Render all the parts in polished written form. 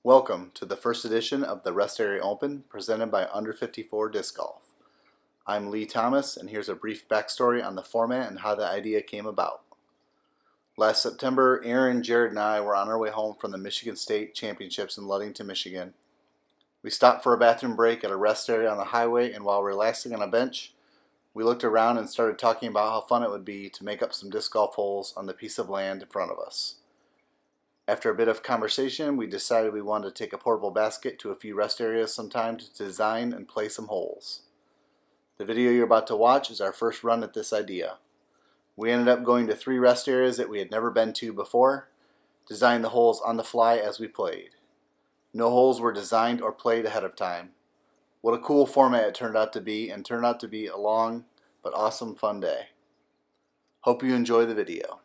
Welcome to the first edition of the Rest Area Open presented by Under54 Disc Golf. I'm Lee Thomas, and here's a brief backstory on the format and how the idea came about. Last September, Aaron, Jared, and I were on our way home from the Michigan State Championships in Ludington, Michigan. We stopped for a bathroom break at a rest area on the highway, and while relaxing on a bench, we looked around and started talking about how fun it would be to make up some disc golf holes on the piece of land in front of us. After a bit of conversation, we decided we wanted to take a portable basket to a few rest areas sometime to design and play some holes. The video you're about to watch is our first run at this idea. We ended up going to 3 rest areas that we had never been to before, designed the holes on the fly as we played. No holes were designed or played ahead of time. What a cool format it turned out to be, and turned out to be a long but awesome fun day. Hope you enjoy the video.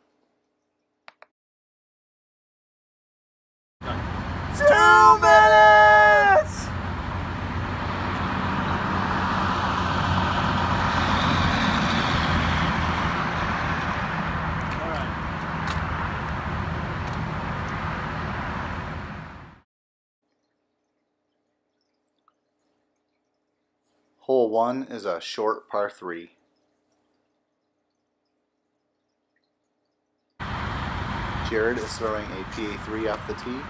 2 minutes! All right. Hole 1 is a short par 3. Jared is throwing a PA3 off the tee.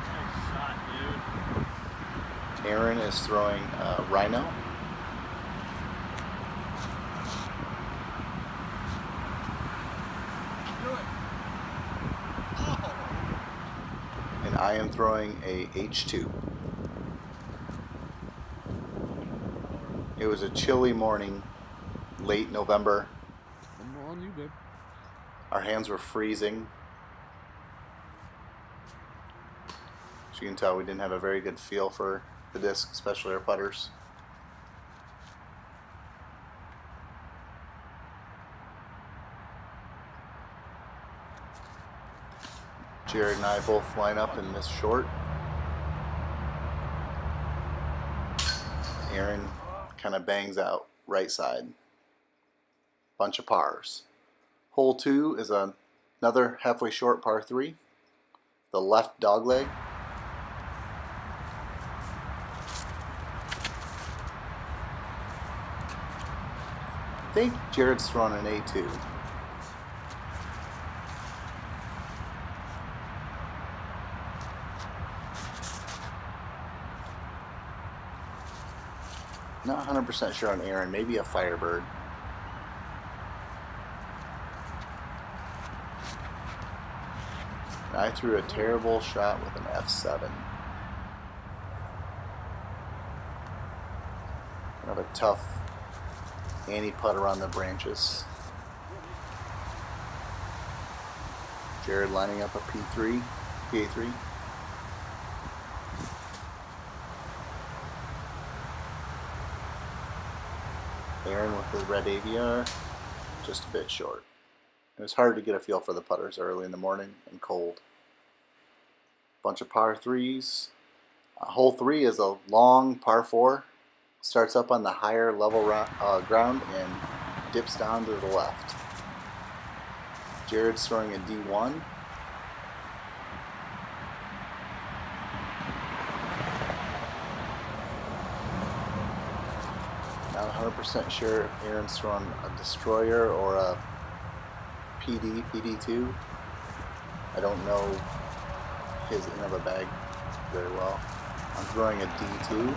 Nice shot, dude. Aaron is throwing a Rhino. Do it. Oh. And I am throwing a H2. It was a chilly morning, late November. I'm on you, babe. Our hands were freezing. As you can tell, we didn't have a very good feel for the disc, especially our putters. Jared and I both line up and miss short. Aaron kind of bangs out right side. Bunch of pars. Hole 2 is another halfway short par 3. The left dog leg. I think Jared's throwing an A2. Not 100% sure on Aaron, maybe a Firebird. And I threw a terrible shot with an F7. Kind of a tough anti-putt around the branches. Jared lining up a P3, PA3. Aaron with the red AVR, just a bit short. It was hard to get a feel for the putters early in the morning and cold. Bunch of par 3s. Hole 3 is a long par 4. Starts up on the higher level ground and dips down to the left. Jared's throwing a D1. Not 100% sure if Aaron's throwing a Destroyer or a PD2. I don't know his end of a bag very well. I'm throwing a D2.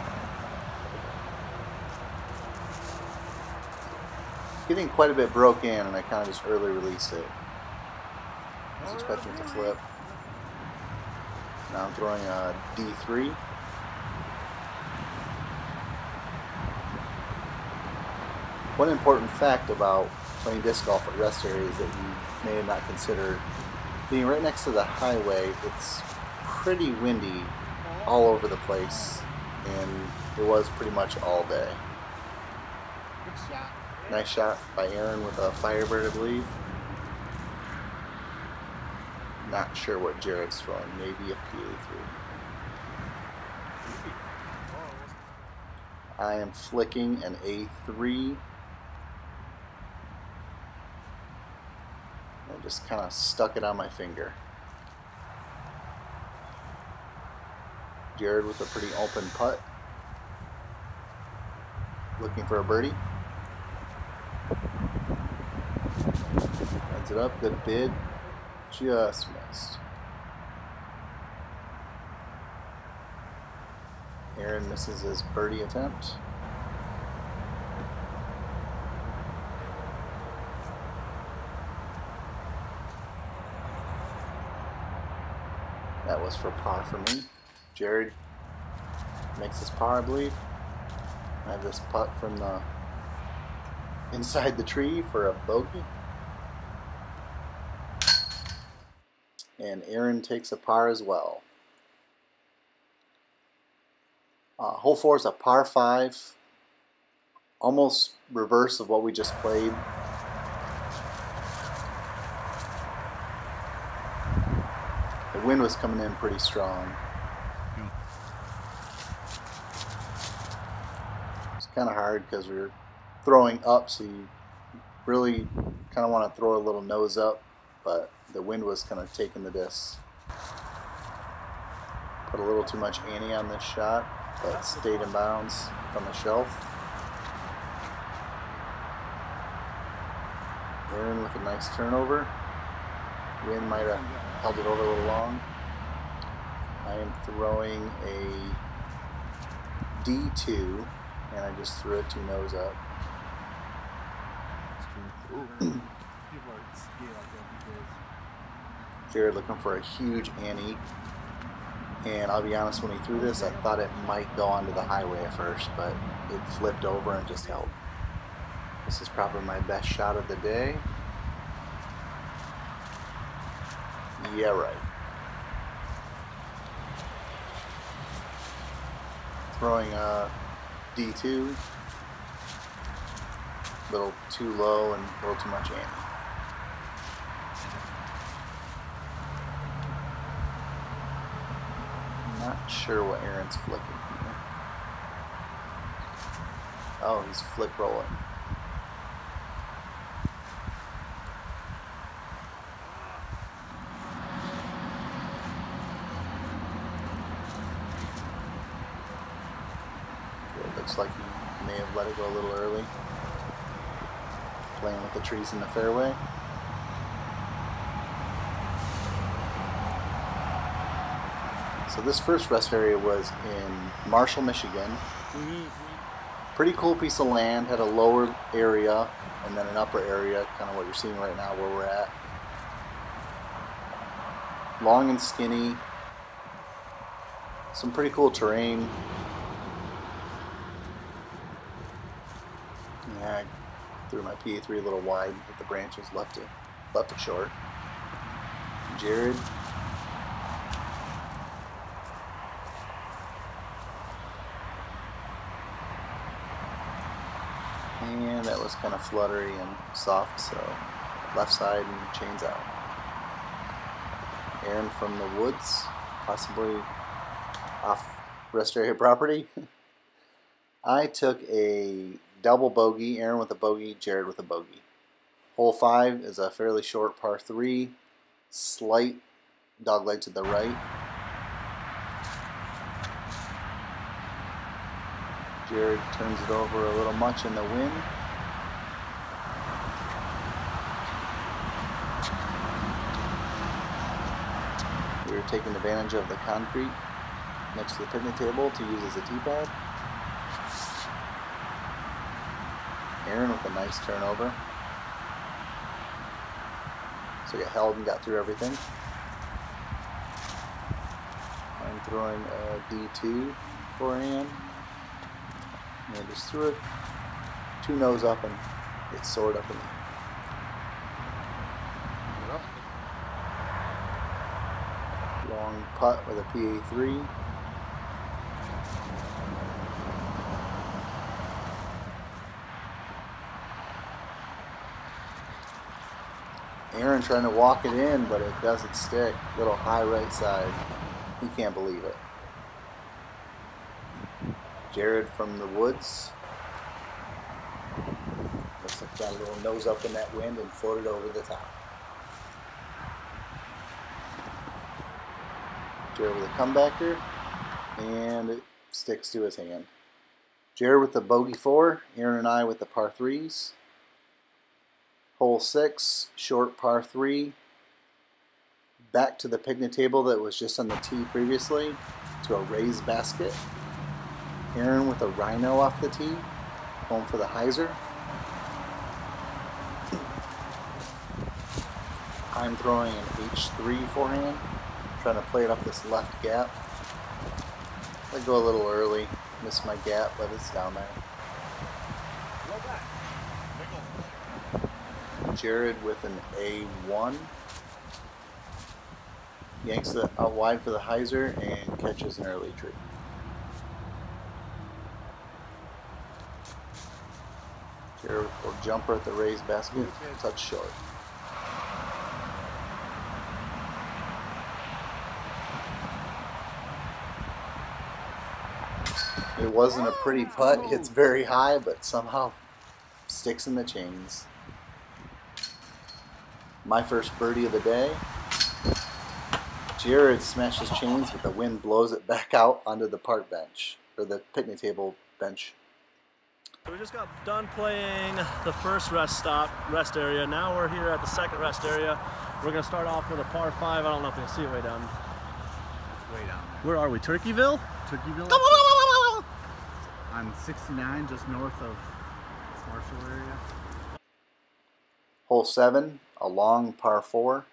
Getting quite a bit broke in, and I kind of just early released it. I was expecting it to flip. Now I'm throwing a D3. One important fact about playing disc golf at rest areas that you may have not considered: being right next to the highway, it's pretty windy all over the place, and it was pretty much all day. Good shot. Nice shot by Aaron with a Firebird, I believe. Not sure what Jared's throwing, maybe a PA3. I am flicking an A3. I just kind of stuck it on my finger. Jared with a pretty open putt. Looking for a birdie. Heads it up, good bid. Just missed. Aaron misses his birdie attempt. That was for par for me. Jared makes his par, I believe. I have this putt from the inside the tree for a bogey. And Aaron takes a par as well. Hole 4 is a par 5, almost reverse of what we just played. The wind was coming in pretty strong. It's kind of hard because we were throwing up, so you really kind of want to throw a little nose up, but the wind was kind of taking the disc. Put a little too much ante on this shot, but stayed in bounds from the shelf. Aaron with a nice turnover. Wind might have held it over a little long. I am throwing a D2, and I just threw it 2 nose up. Jared looking for a huge ante. And I'll be honest, when he threw this, I thought it might go onto the highway at first, but it flipped over and just held. This is probably my best shot of the day. Yeah, right. Throwing a D2. A little too low and a little too much ante. Not sure what Aaron's flicking here. Oh, he's flick rolling. It looks like he may have let it go a little early. Playing with the trees in the fairway. So this first rest area was in Marshall, Michigan. Pretty cool piece of land, had a lower area and then an upper area, kind of what you're seeing right now where we're at. Long and skinny. Some pretty cool terrain. Yeah, I threw my PA3 a little wide, hit the branches, left it short. Jared. And that was kind of fluttery and soft, so left side and chains out. Aaron from the woods, possibly off rest area property. I took a double bogey, Aaron with a bogey, Jared with a bogey. Hole 5 is a fairly short par 3, slight dogleg to the right. Jared turns it over a little much in the wind. We were taking advantage of the concrete next to the picnic table to use as a tee pad. Aaron with a nice turnover. So got held and got through everything. I'm throwing a D2 for Aaron. And just threw it 2 nose up and it soared up in the air. Long putt with a PA3. Aaron trying to walk it in, but it doesn't stick. Little high right side. He can't believe it. Jared from the woods. Looks like got a little nose up in that wind and floated over the top. Jared with a comebacker. and it sticks to his hand. Jared with the bogey 4, Aaron and I with the par 3s. Hole 6, short par 3. Back to the picnic table that was just on the tee previously, to a raised basket. Aaron with a rhino off the tee, going for the hyzer. I'm throwing an H3 forehand, trying to play it up this left gap. I go a little early, missed my gap, but it's down there. Jared with an A1. Yanks it out wide for the hyzer and catches an early tree. Jared with a jumper at the raised basket, touch short. It wasn't a pretty putt, it's very high, but somehow sticks in the chains. My first birdie of the day. Jared smashes chains, but the wind blows it back out onto the park bench, or the picnic table bench. We just got done playing the first rest area. Now we're here at the second rest area. We're gonna start off with a par 5. I don't know if you can see it way down. Way down. Where are we? Turkeyville? Turkeyville. I'm 69, just north of Marshall area. Hole 7, a long par 4.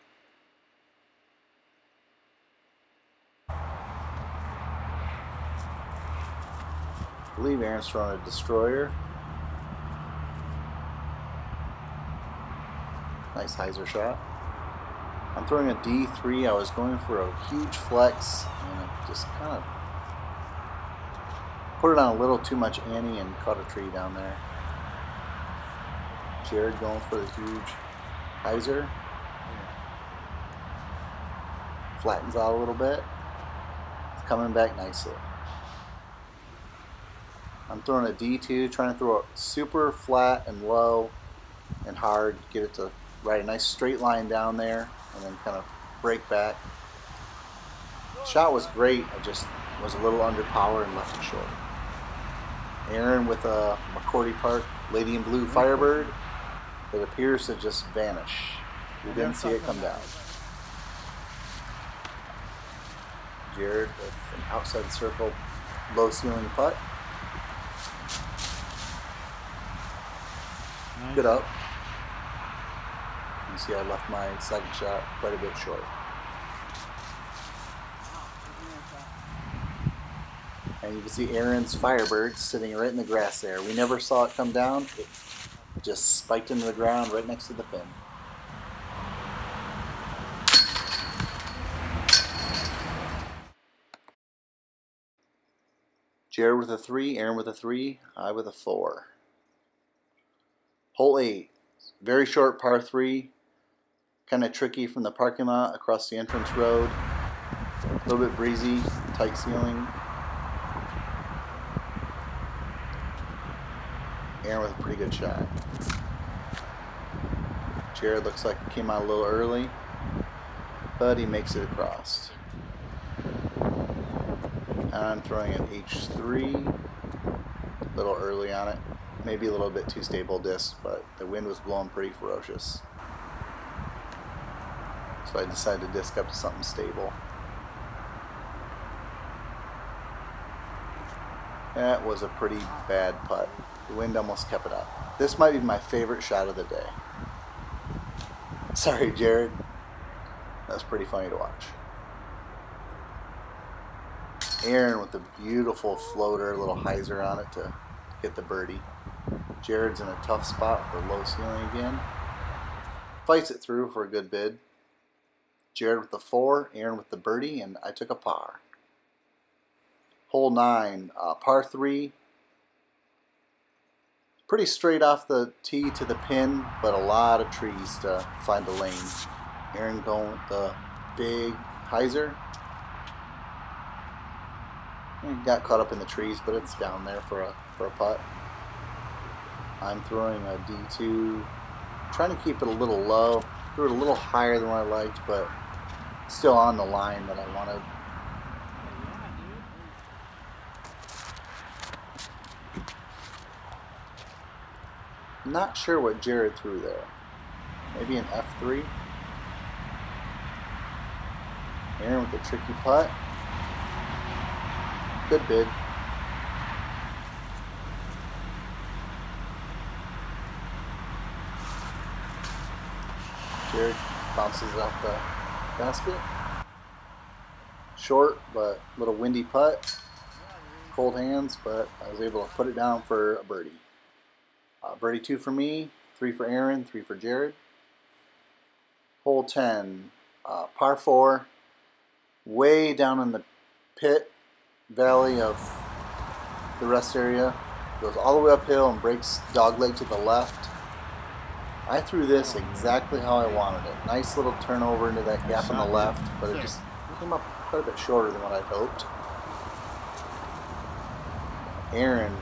I believe Aaron's throwing a destroyer. Nice hyzer shot. I'm throwing a D3. I was going for a huge flex, and it just kind of put it on a little too much ante and caught a tree down there. Jared going for the huge hyzer. Flattens out a little bit. It's coming back nicely. I'm throwing a D2, trying to throw it super flat and low and hard, get it to write a nice straight line down there, and then kind of break back. Shot was great, I just was a little underpowered and left it short. Aaron with a McCordy Park Lady in Blue Firebird that appears to just vanish. We didn't see it come down. Jared with an outside circle low ceiling putt. Good up. You see I left my second shot quite a bit short. And you can see Aaron's Firebird sitting right in the grass there. We never saw it come down. It just spiked into the ground right next to the pin. Jared with a 3, Aaron with a 3, I with a 4. Hole 8, very short par 3, kind of tricky from the parking lot across the entrance road. A little bit breezy, tight ceiling. Aaron with a pretty good shot. Jared looks like he came out a little early, but he makes it across. And I'm throwing an H3, a little early on it. Maybe a little bit too stable disc, but the wind was blowing pretty ferocious. So I decided to disc up to something stable. That was a pretty bad putt. The wind almost kept it up. This might be my favorite shot of the day. Sorry, Jared. That was pretty funny to watch. Aaron with the beautiful floater, little hyzer on it to get the birdie. Jared's in a tough spot with the low ceiling again. Fights it through for a good bid. Jared with the 4, Aaron with the birdie, and I took a par. Hole 9, par 3. Pretty straight off the tee to the pin, but a lot of trees to find the lane. Aaron going with the big hyzer. Got caught up in the trees, but it's down there for a putt. I'm throwing a D2, trying to keep it a little low. Threw it a little higher than what I liked, but still on the line that I wanted. Not sure what Jared threw there. Maybe an F3. Aaron with a tricky putt. Good bid. Jared bounces it off the basket. Short, but a little windy putt. Cold hands, but I was able to put it down for a birdie. Birdie 2 for me, 3 for Aaron, 3 for Jared. Hole 10, par 4, way down in the pit valley of the rest area. Goes all the way uphill and breaks dogleg to the left. I threw this exactly how I wanted it. Nice little turnover into that gap on the left, but it just came up quite a bit shorter than what I'd hoped. Aaron,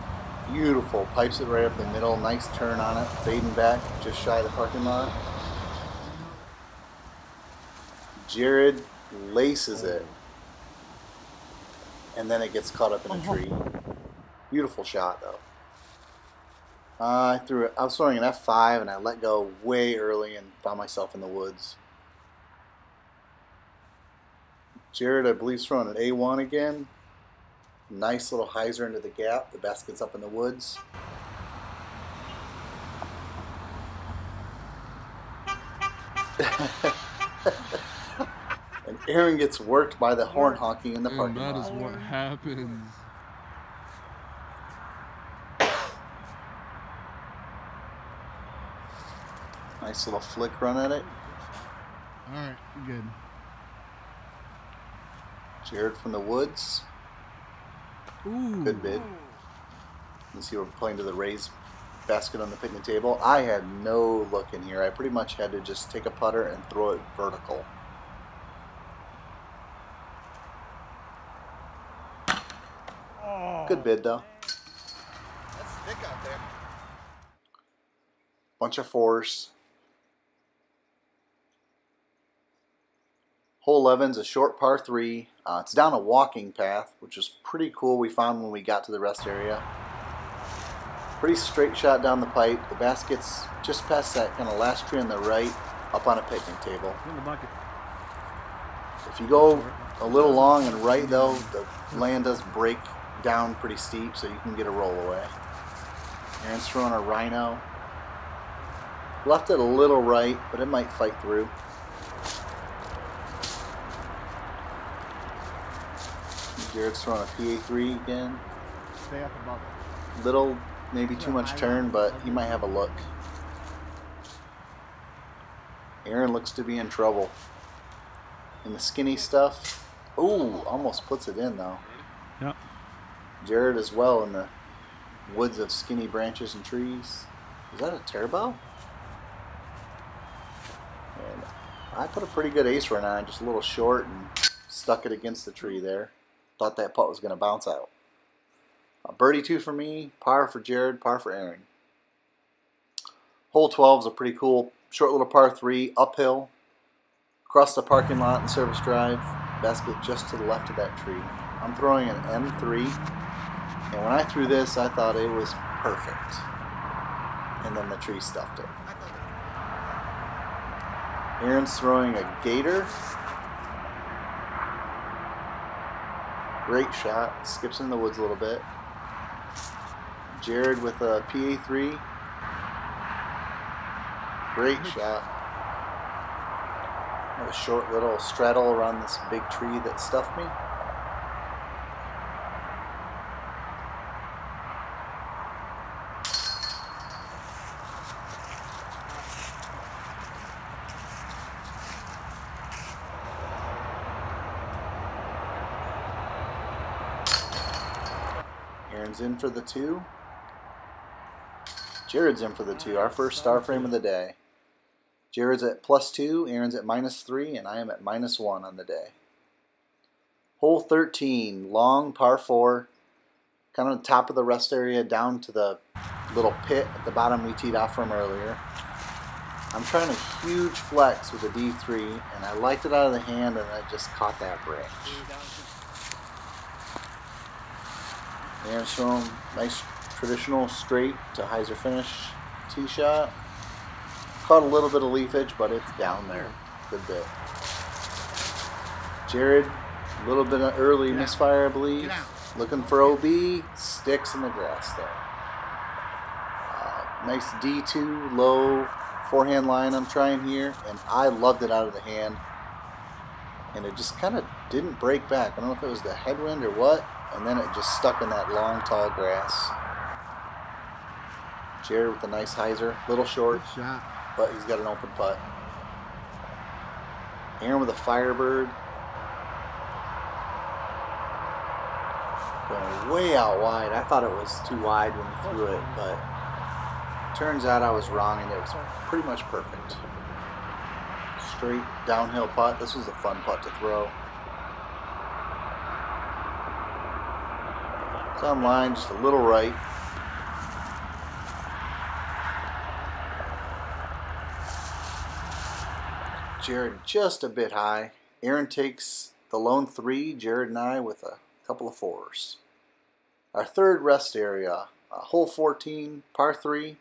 beautiful, pipes it right up the middle, nice turn on it, fading back just shy of the parking lot. Jared laces it, and then it gets caught up in a tree. Beautiful shot though. I was throwing an F5 and I let go way early and found myself in the woods. Jared, I believe, is throwing an A1 again. Nice little hyzer into the gap. The basket's up in the woods. And Aaron gets worked by the horn honking in the parking lot. That is what happens. Nice little flick run at it. Alright, good. Jared from the woods. Ooh. Good bid. You see we're playing to the raised basket on the picnic table. I had no look in here. I pretty much had to just take a putter and throw it vertical. Good bid though. That's thick out there. Bunch of fours. Hole 11's a short par 3. It's down a walking path, which is pretty cool. We found when we got to the rest area. Pretty straight shot down the pipe. The basket's just past that kind of last tree on the right, up on a picnic table. In the bucket. If you go a little long and right though, the land does break down pretty steep, so you can get a roll away. Aaron's throwing a rhino. Left it a little right, but it might fight through. Jared's throwing a PA3 again. Stay up above it. Little, maybe too much turn, but he might have a look. Aaron looks to be in trouble. In the skinny stuff. Ooh, almost puts it in though. Yep. Jared as well in the woods of skinny branches and trees. Is that a tearbell? And I put a pretty good ace run on, just a little short, and stuck it against the tree there. Thought that putt was going to bounce out. Birdie 2 for me, par for Jared, par for Aaron. Hole 12 is a pretty cool short little par 3, uphill, across the parking lot and service drive, basket just to the left of that tree. I'm throwing an M3, and when I threw this, I thought it was perfect. And then the tree stuffed it. Aaron's throwing a gator. Great shot. Skips in the woods a little bit. Jared with a PA3. Great shot. Had a short little straddle around this big tree that stuffed me. Aaron's in for the 2. Jared's in for the 2. Our first star frame of the day. Jared's at +2, Aaron's at -3, and I am at -1 on the day. Hole 13, long par 4, kind of the top of the rest area down to the little pit at the bottom we teed off from earlier. I'm trying a huge flex with a D3, and I liked it out of the hand, and I just caught that branch. Aaron's throwing nice traditional straight to hyzer finish tee shot. Caught a little bit of leafage, but it's down there. Good bit. Jared, a little bit of early misfire, I believe. Looking for OB. Sticks in the grass there. Nice D2 low forehand line I'm trying here, and I loved it out of the hand. And it just kind of didn't break back. I don't know if it was the headwind or what, and then it just stuck in that long, tall grass. Jared with a nice hyzer, little short, Good shot. but he's got an open putt. Aaron with a Firebird. Going way out wide. I thought it was too wide when he threw it, but turns out I was wrong, and it was pretty much perfect. Straight downhill putt. This was a fun putt to throw. It's on line, just a little right. Jared just a bit high. Aaron takes the lone 3. Jared and I with a couple of 4s. Our third rest area, hole 14, par 3.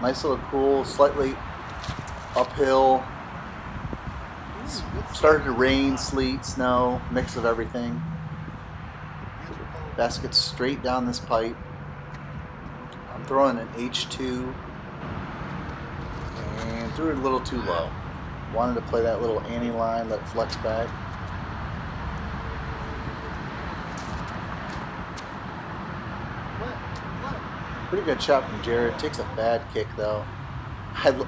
Nice little cool, slightly uphill. Started to rain, sleet, snow, mix of everything. Basket straight down this pipe. I'm throwing an H2 and threw it a little too low. Wanted to play that little Annie line, let it flex back. Pretty good shot from Jared. Takes a bad kick though.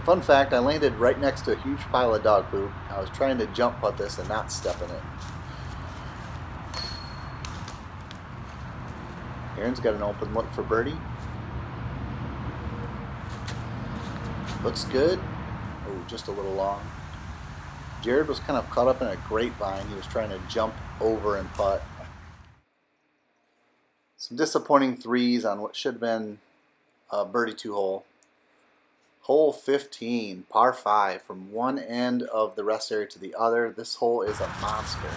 Fun fact, I landed right next to a huge pile of dog poop. I was trying to jump putt this and not step in it. Aaron's got an open look for birdie. Looks good. Oh, just a little long. Jared was kind of caught up in a grapevine. He was trying to jump over and putt. Some disappointing 3s on what should have been a birdie 2 hole. Hole 15, par 5, from one end of the rest area to the other. This hole is a monster.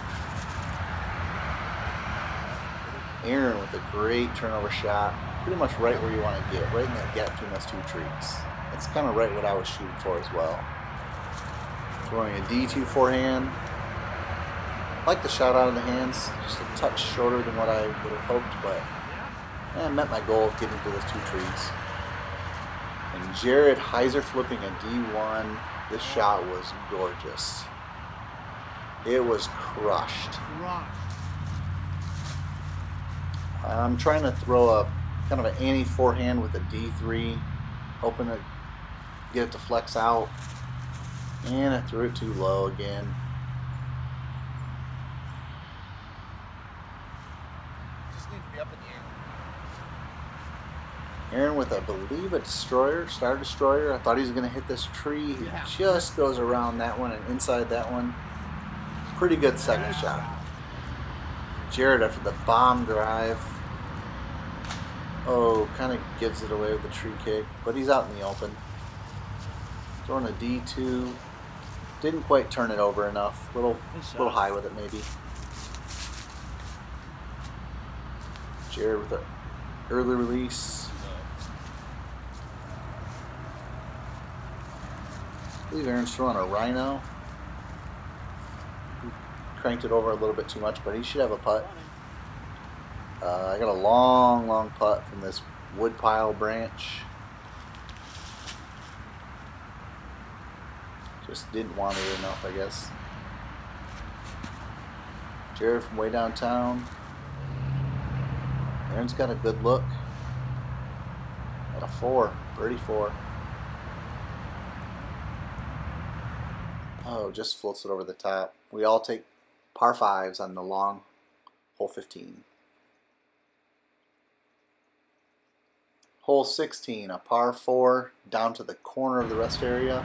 Aaron with a great turnover shot, pretty much right where you want to get, right in that gap between those 2 trees. That's kind of right what I was shooting for as well. Throwing a D2 forehand. Like the shot out of the hands, just a touch shorter than what I would have hoped, but I met my goal of getting to those 2 trees. And Jared hyzer flipping a D1. This shot was gorgeous. It was crushed. I'm trying to throw a kind of an Annie forehand with a D3, hoping to get it to flex out. And I threw it too low again. Just need to be up in the air. Aaron with, I believe, a destroyer, star destroyer. I thought he was going to hit this tree. He just goes around that one and inside that one. Pretty good second shot. Jared after the bomb drive. Oh, kind of gives it away with the tree kick, but he's out in the open. Throwing a D2. Didn't quite turn it over enough. Little high with it maybe. Jared with an early release. I believe Aaron's throwing a Rhino. He cranked it over a little bit too much, but he should have a putt. I got a long putt from this woodpile branch. Just didn't want it enough, I guess. Jared from way downtown. Aaron's got a good look. At a 4, birdie 4. Oh, just floats it over the top. We all take par 5s on the long hole 15. Hole 16, a par 4 down to the corner of the rest area.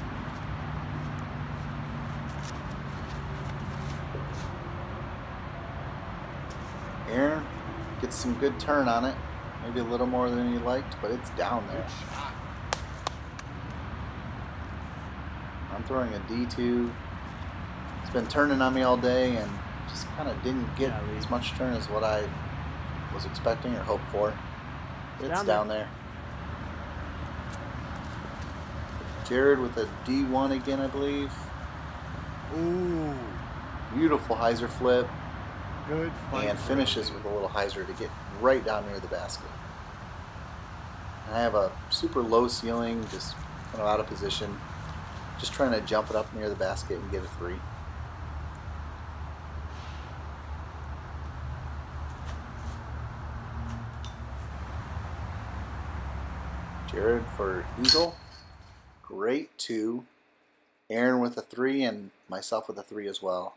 Aaron gets some good turn on it. Maybe a little more than he liked, but it's down there. I'm throwing a D2. It's been turning on me all day and just kind of didn't get as much turn as what I was expecting or hoped for. It's down there. Jared with a D1 again, I believe. Ooh. Beautiful hyzer flip. Good fight. And finishes with a little hyzer to get right down near the basket. And I have a super low ceiling, just kind of out of position. Just trying to jump it up near the basket and get a 3. Jared for eagle. Great 2. Aaron with a 3 and myself with a 3 as well.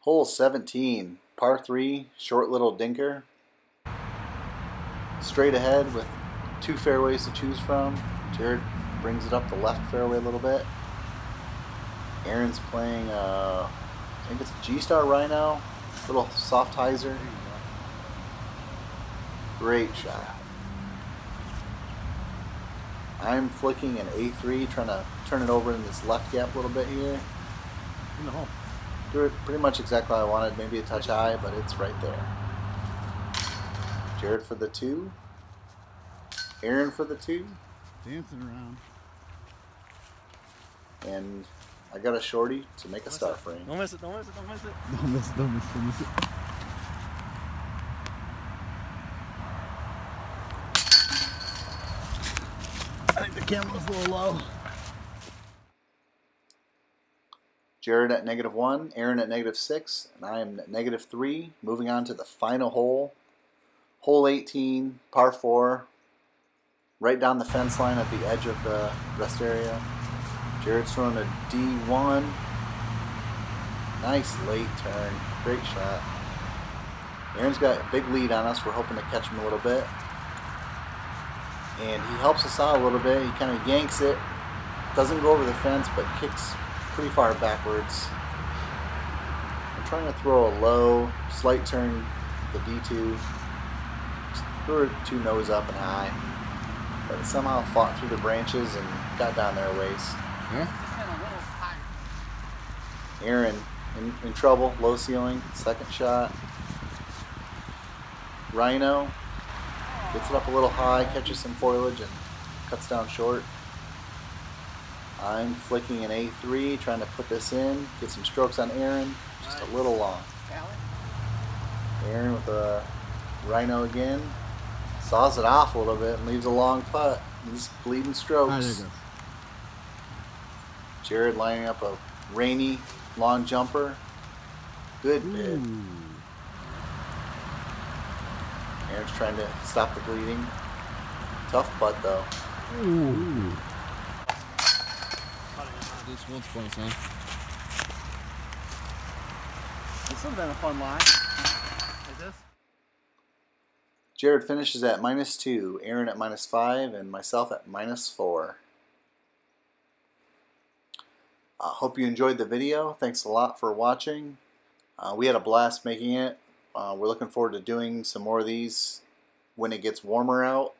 Hole 17, par 3, short little dinker. Straight ahead with 2 fairways to choose from. Jared brings it up the left fairway a little bit. Aaron's playing, I think it's a G-Star Rhino, little soft hyzer. Great shot. I'm flicking an A3, trying to turn it over in this left gap a little bit here. In the hole. Do it pretty much exactly how I wanted, maybe a touch high, but it's right there. Jared for the 2. Aaron for the 2. Dancing around. And I got a shorty to make a star frame. Don't miss it, don't miss it, don't miss it. Don't miss it, don't miss it, don't miss it. I think the camera's a little low. Jared at -1, Aaron at -6, and I am at -3. Moving on to the final hole. Hole 18, par 4. Right down the fence line at the edge of the rest area. Jared's throwing a D1. Nice late turn. Great shot. Aaron's got a big lead on us. We're hoping to catch him a little bit. And he helps us out a little bit. He kind of yanks it. Doesn't go over the fence, but kicks pretty far backwards. I'm trying to throw a low, slight turn, the D2. Just threw it 2 nose up and high. But it somehow fought through the branches and got down there a ways. Yeah? Aaron in trouble, low ceiling, second shot. Rhino gets it up a little high, catches some foliage and cuts down short. I'm flicking an A3, trying to put this in, get some strokes on Aaron, just a little long. Aaron with a Rhino again, saws it off a little bit and leaves a long putt. He's bleeding strokes. Alright, there you go. Jared lining up a rainy long jumper. Good bid. Ooh. Aaron's trying to stop the bleeding. Tough putt though. Ooh. This one's fun, son. This would have been a fun line. Like this? Jared finishes at -2, Aaron at -5, and myself at -4. Hope you enjoyed the video. Thanks a lot for watching. We had a blast making it. We're looking forward to doing some more of these when it gets warmer out.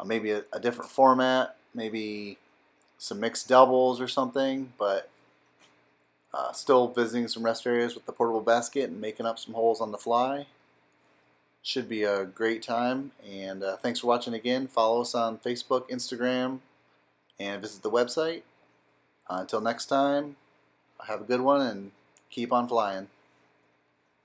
Maybe a different format, maybe some mixed doubles or something, but still visiting some rest areas with the portable basket and making up some holes on the fly. Should be a great time, and thanks for watching again. Follow us on Facebook, Instagram, and visit the website. Until next time, have a good one and keep on flying.